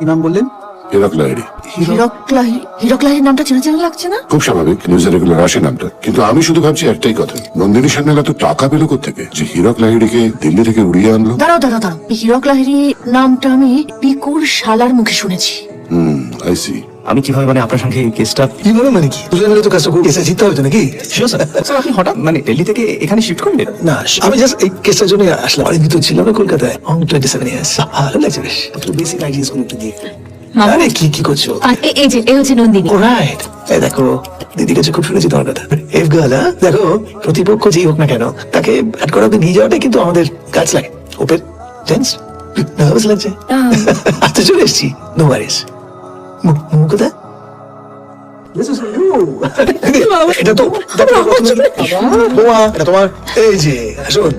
কি নাম বললেন? হীরক লাহিড়ী। হীরক লাহিড়ী নামটা চেনা চেনা লাগছে না? খুব স্বাভাবিক, নিউজে রেগুলার আসে নামটা। কিন্তু আমি শুধু ভাবছি একটাই কথা, নন্দিনী সান্যাল এত টাকা পেল কোত্থেকে যে হীরক লাহিড়ীকে দিল্লি থেকে উড়িয়ে আনলো? দাঁড়াও, এই হীরক লাহিড়ী নামটা আমি পিকুর শালার মুখে শুনেছি। I see. আমি কিভাবে আপনার সঙ্গে এই কেসটা? কিভাবে মানে কি? দুজন মিলে তো কাজটা করে কেসে জিততে হবে তো নাকি? Sure sir. আপনি হঠাৎ দিল্লি থেকে এখানে শিফট করলেন? না, আমি জাস্ট এই কেসটার জন্য আসলাম। অনেকদিন তো ছিলাম না কলকাতায়। 27 ইয়ার্স। ভালো লাগছে বেশ। বেসিক আইডিয়াস গুলো একটু দিয়ে। আরে কি করছো? এই হচ্ছে নন্দিনী। অলরাইট। এই দেখো, দিদি কাছে খুব শুনেছি তোমার কথা। এফ গার্ল, দেখো প্রতিপক্ষ যেই হোক না কেন, তাকে ব্যাট করাতে নিয়ে যাওয়াটাই কিন্তু আমাদের কাজ লাগে। ওপেন টেন্স, নার্ভাস লাগছে। আচ্ছা, চলে এসছি। নো ওয়ারিস। কোথায়? এটা তো তোমার, এই যে আসুন।